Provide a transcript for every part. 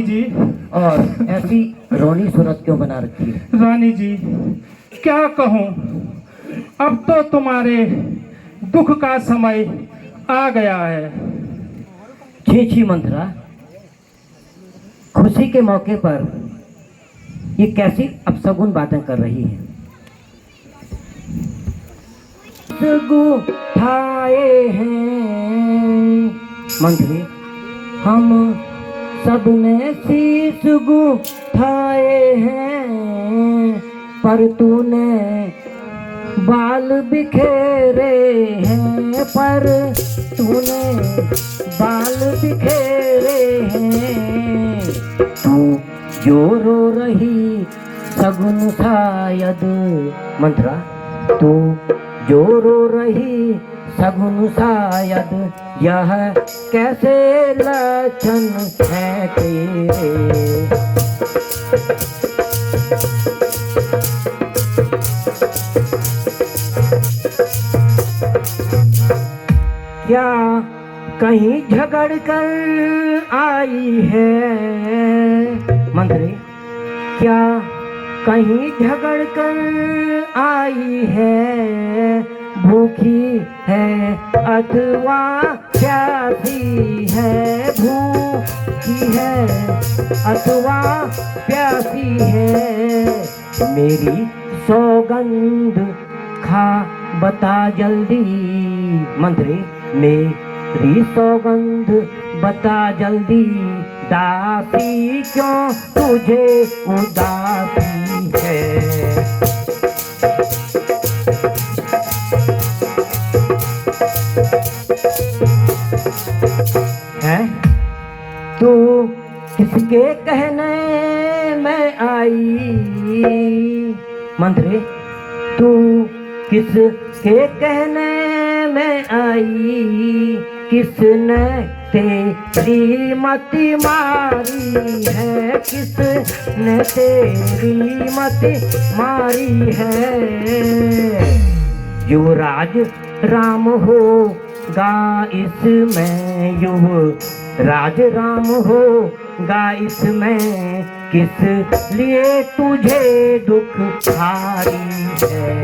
जी। और ऐसी रोनी सूरत क्यों बना रखी है? रानी जी क्या कहूँ, अब तो तुम्हारे दुख का समय आ गया है। छी छी मंत्रा, खुशी के मौके पर ये कैसी अपशगुन बातें कर रही है? ठाए हैं मंत्री, हम सबने शीश गुठाए हैं, पर तूने बाल बिखेरे हैं, पर तूने बाल बिखेरे हैं। तू जो रो रही सगुन शायद मंत्रा, तू जो रो रही सगुन शायद, यह कैसे लक्षण है तेरे? क्या कहीं झगड़ कर आई है मंत्री? क्या कहीं झगड़ कर आई है? भूखी है अथवा प्यासी है, भूखी है अथवा प्यासी है। मेरी सौगंध खा बता जल्दी मंत्री, मेरी सौगंध बता जल्दी, दासी क्यों तुझे उदासी है? हैं? तू किसके कहने में आई मंत्री? तू किसके कहने में आई? किसने तेरी मति मारी है? किसने तेरी मति मारी है? युवराज राम होगा इसमें, युवराज राम होगा इसमें, किस लिए तुझे दुख भारी है?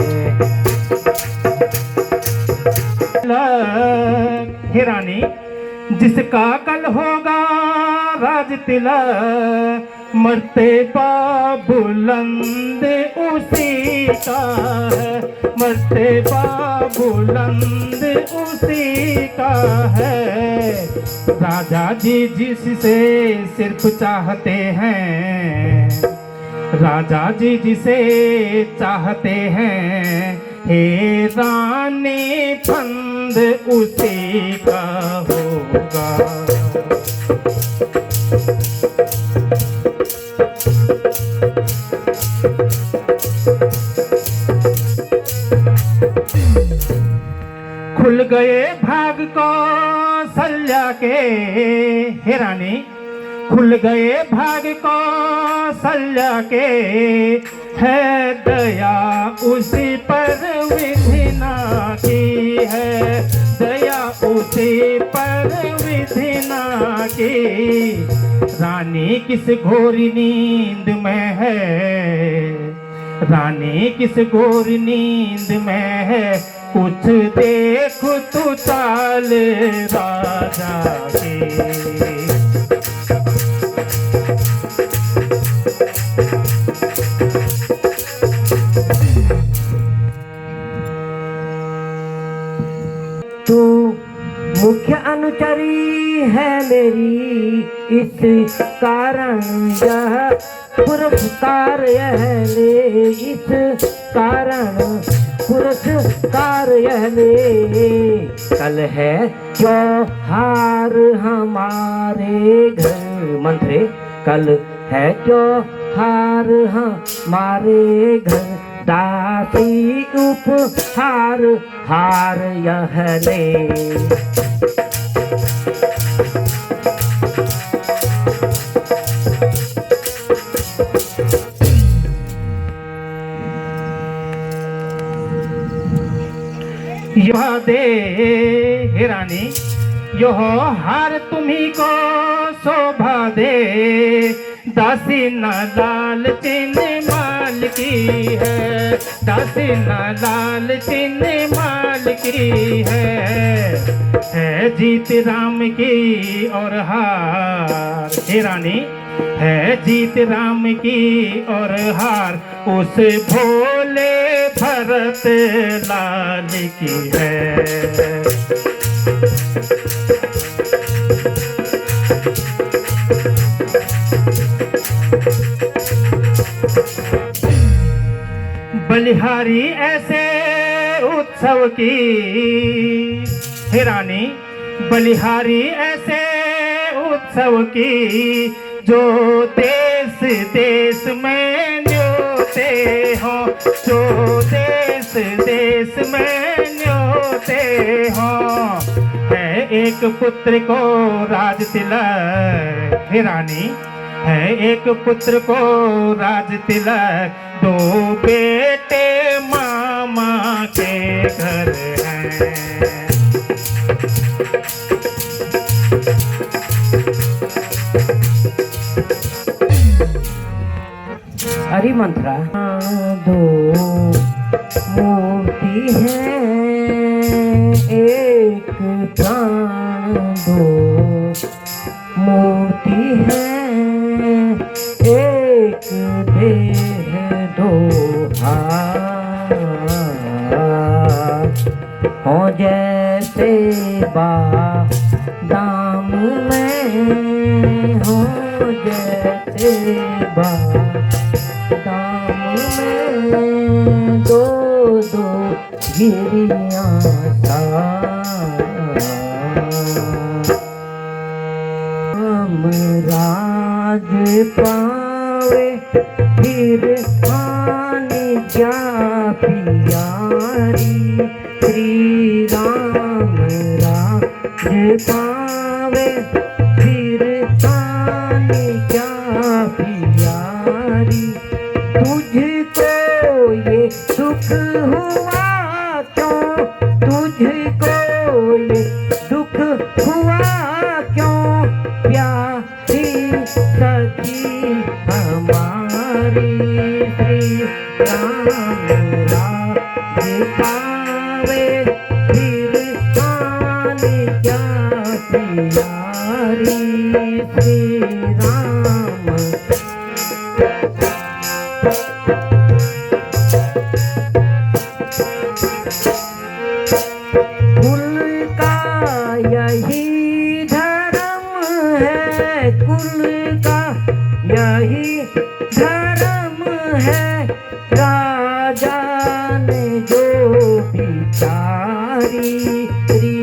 हे रानी, जिसका कल होगा राज तिलक, मरते बुलंद उसी का है, मरते बुलंद उसी का है। राजा जी जिससे सिर्फ चाहते हैं, राजा जी जिसे चाहते हैं, हे रानी फंद उसी का होगा। खुल गए भाग कौशल्या के, हे रानी खुल गए भाग कौशल्या के, है दया उसी पर विधिना की है, दया उसी पर विधिना की। रानी किस घोर नींद में है, रानी किस घोर नींद में है, कुछ देख तू चाल राजा के। तू मुख्य अनुचरी है मेरी, इस कारण यह पुरस्कार यह ले, इस कारण पुरस्कार यह ले। कल है त्योहार हमारे घर मंत्री, कल है त्योहार हमारे घर, दासी उपहार हार यह ले। यह दे हे रानी, यह हार तुम्ही को शोभा दे, दासी ना लाल चिन्ह माल की है, दासी ना लाल चिन्ह माल की है जीत राम की और हार। हे रानी है जीत राम की और हार, उस भोले भरत लाल की है। बलिहारी ऐसे उत्सव की, हे रानी बलिहारी ऐसे उत्सव की, जो देश देश में न्योते हो, जो देश देश में न्योते हो। है एक पुत्र को राज तिलक, हे रानी है एक पुत्र को राज तिलक, दो बेटे मामा के घर हैं। हरि मंत्रा दो मूर्ति है, एक प्राण दो मूर्ति है, एक देह दो हाथ, हो जैसे बादाम में, हो जैसे बादाम में, दो दो गिरियां राज पावे फिर आने क्या प्यारी, श्री राम राज पावे फिर आने क्या प्यारी। तुझको ये दुख हुआ क्यों, तुझको ये दुख हुआ क्यों, प्यारी सखी हमारी, श्री राम राज पावे फिर आने क्या प्यारी, श्री राम। कुल का यही धर्म है, कुल का यही धर्म है, राजा ने जो बिचारी, श्री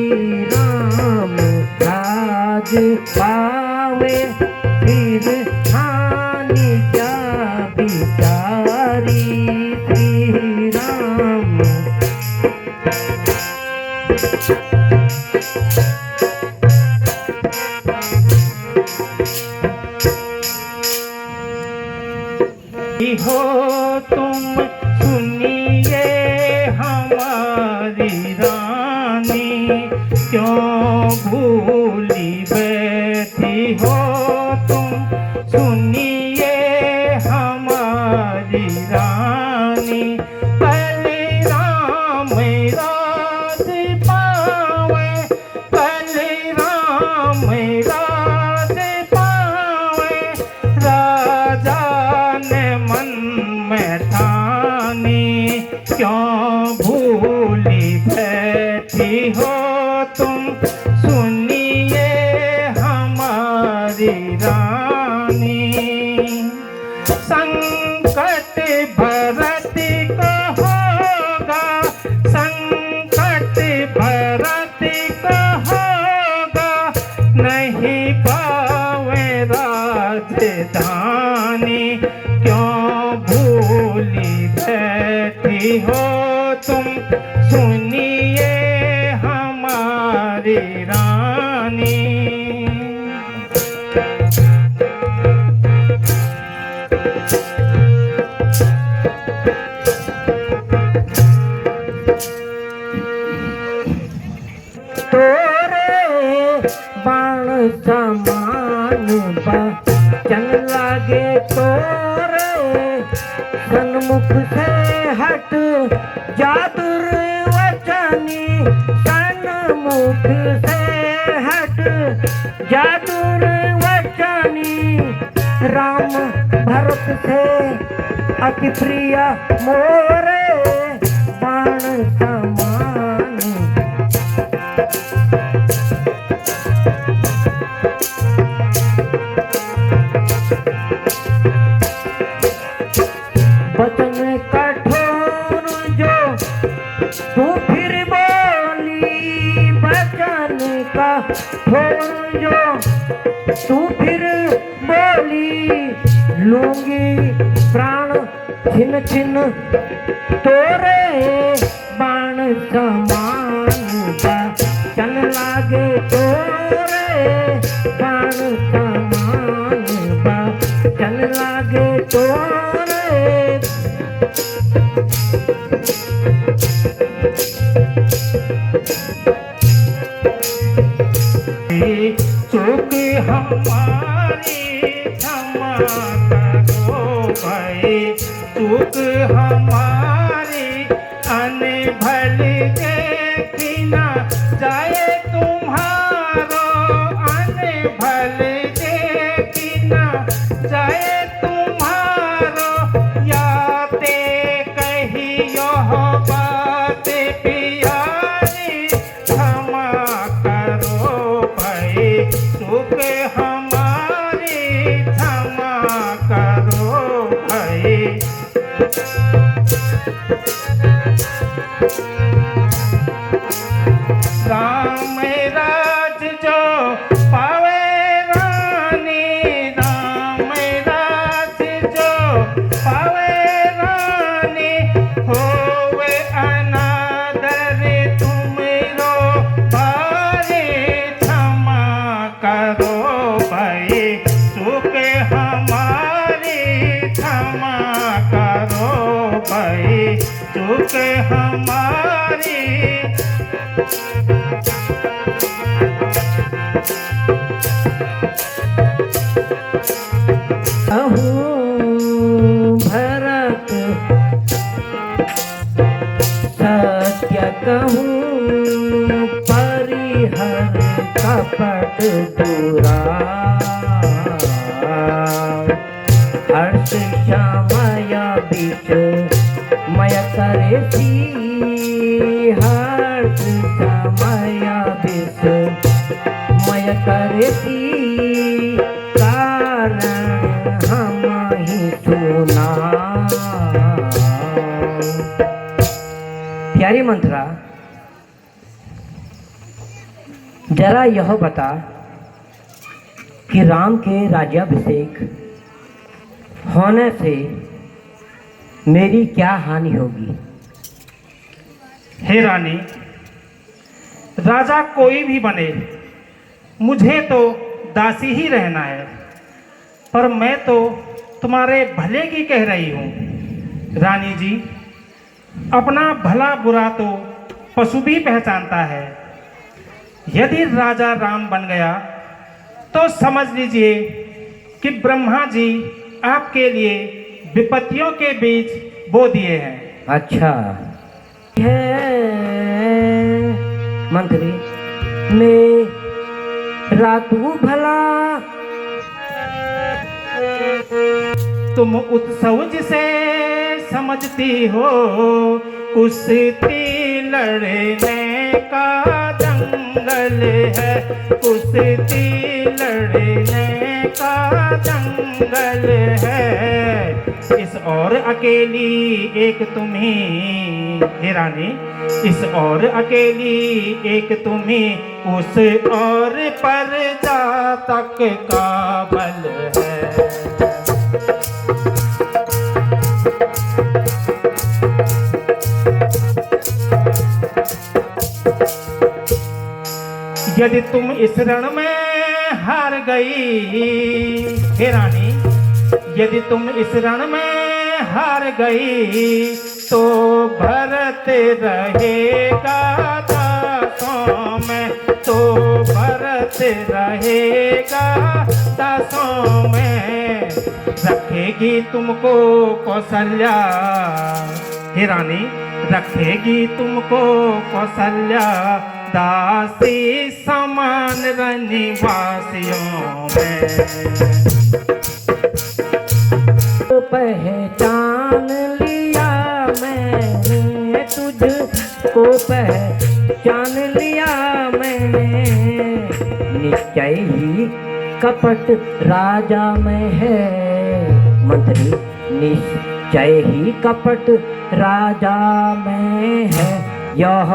राम राज पावे फिर हानि क्या बिचारी, श्री राम। हो तुम सुनिए हमारी रानी, क्यों भूली बैठी हो तुम, सुनिए हमारी रानी। पहले राम राज पावे, पहले राम राज पावे, राजा ने मन में ठानी, क्यों भूली बैठी हो तुम, सुनिए हमारी रानी। संकट भरत को होगा, संकट भरत को होगा, नहीं पावे राजधानी, क्यों भूली बैठी हो तुम, सुनिए हमारी रानी। तोरे बाण समान बा मोरे सन्मुख से हट जा दुर्वचनी, सन्मुख से हट जा दुर्वचनी, राम भरत से अति प्रिय मोरे बाण समान। वचन कठोर जो तू फिर बोली, वचन कठोर जो तू फिर बोली, लूंगी प्राण छिन छिन तोरे बाण समान। चल लागे तोरे बाण समान, चल लागे तोरे। चूक हमारी क्षमा करो भाई, चूक हमारी अनभल देखी ना जाए तुम्हारो, अनभल देखी ना जाए तुम्हारो, याते कहियो बात प्यारी, क्षमा करो भाई, चूक हमारी क्षमा करो भाई। राम राज जो पावे रानी, राम राज जो पावे रानी, होवे अनादर तुमरो भारी, क्षमा करो भाई, चूक हमारी क्षमा करो भाई, चूक हमारी। भरत सत्य कहूँ, परिहर कपट दूरा, हर्ष क्षमय बीच मय करे सी, हर्ष क्षमय बीच मय करे सी, कारण हम ही सुना। प्यारी मंत्रा, जरा यह बता कि राम के राज्याभिषेक होने से मेरी क्या हानि होगी? हे रानी, राजा कोई भी बने, मुझे तो दासी ही रहना है, पर मैं तो तुम्हारे भले की कह रही हूँ। रानी जी, अपना भला बुरा तो पशु भी पहचानता है। यदि राजा राम बन गया तो समझ लीजिए कि ब्रह्मा जी आपके लिए विपत्तियों के बीज बो दिए हैं। अच्छा है मंत्री, मेरा तू भला, तुम उत्सव जिसे समझती हो, कुश्ती लड़ने का जंगल है, कुश्ती लड़ने का जंगल है। इस और अकेली एक तुम ही, हे रानी, इस और अकेली एक तुम ही, उस और पर जा तक का बल है। यदि तुम इस रण में हार गई, हे रानी, यदि तुम इस रण में हार गई, तो भरत रहेगा दासों में, तो भरत रहेगा दासों में। रख रखेगी तुमको कौशल्या, हे रानी रखेगी तुमको कौशल्या, दासी समान रनिवासियों में। तो पहचान लिया मैंने तुझको, पहचान लिया मैंने, निश्चय ही कपट राजा में है मंत्री, निश्चय ही कपट राजा में है, यह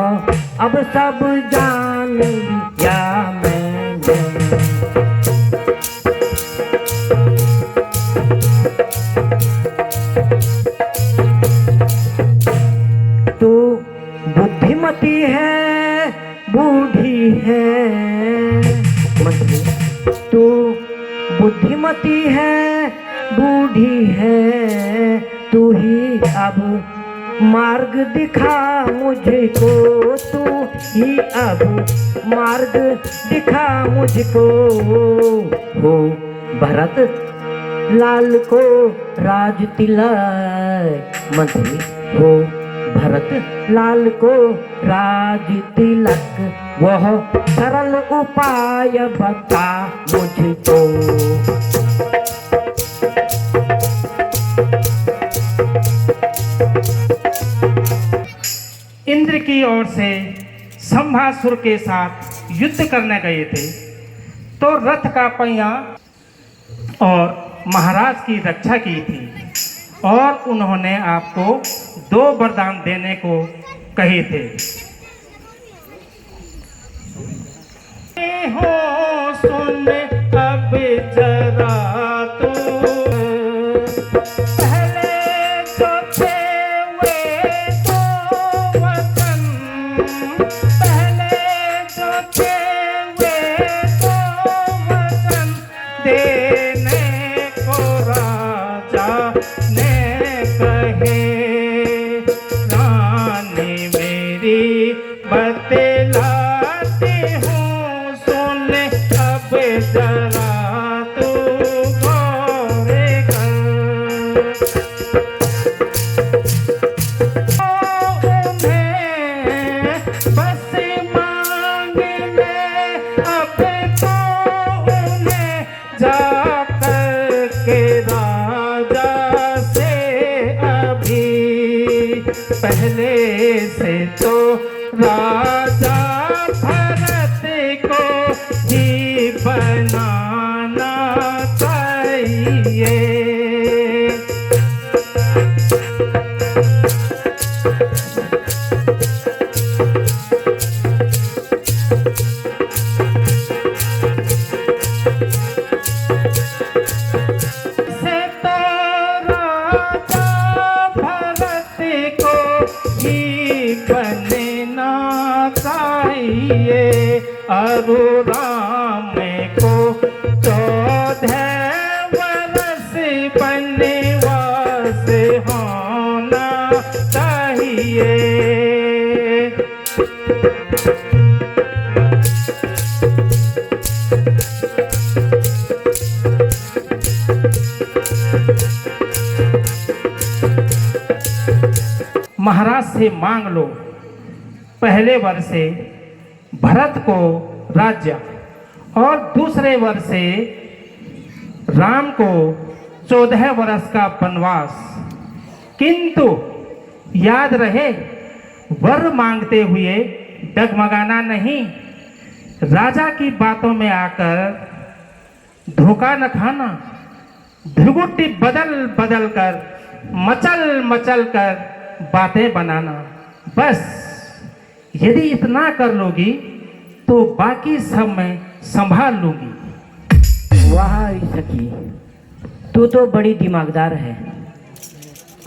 अब सब जान लिया मैंने। तू बुद्धिमती है बूढ़ी है मंत्री, तू बुद्धिमती है बूढ़ी है, तू ही अब मार्ग दिखा मुझको, तू ही अब मार्ग दिखा मुझको, हो भरत लाल को राज तिलक मंत्री, हो भरत लाल को राज तिलक, वह सरल उपाय बता मुझको। इंद्र की ओर से संभासुर के साथ युद्ध करने गए थे, तो रथ का पहिया और महाराज की रक्षा की थी, और उन्होंने आपको 2 वरदान देने को कहे थे। हो सुन अब जरा तू, पहले जो थे वे तो वचन, पहले जो थे वे तो वचन, देने को राजा ने कहे, रानी मेरी बतलाती हूँ सुन अब जरा तू गौर कर। उन्हें बस मांगने अब तो उन्हें जाकर के राजा से अभी, पहले से तो राजा भरत को ही बनाना चाहिए। से तो राजा भरत को ही बनना चाहिए, अरु राम को 14 वर्ष वनवास होना चाहिए। महाराज से मांग लो, पहले वर्ष से भरत को राज्य और दूसरे वर्ष से राम को 14 वर्ष का वनवास, किंतु याद रहे वर मांगते हुए डगमगाना नहीं, राजा की बातों में आकर धोखा न खाना, धुरगुट्टी बदल बदल कर मचल मचल कर बातें बनाना। बस यदि इतना कर लोगी तो बाकी सब मैं संभाल लूंगी। वाह सखी, तू तो बड़ी दिमागदार है,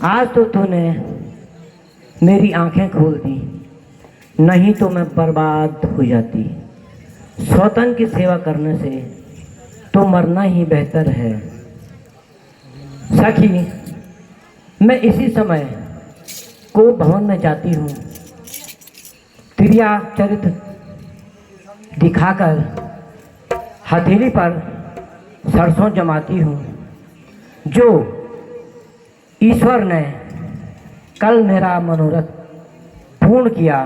आज तो तूने मेरी आंखें खोल दी, नहीं तो मैं बर्बाद हो जाती। सौतन की सेवा करने से तो मरना ही बेहतर है। सखी, मैं इसी समय को भवन में जाती हूँ, त्रिया चरित्र दिखाकर हथेली पर सरसों जमाती हूँ, जो ईश्वर ने कल मेरा मनोरथ पूर्ण किया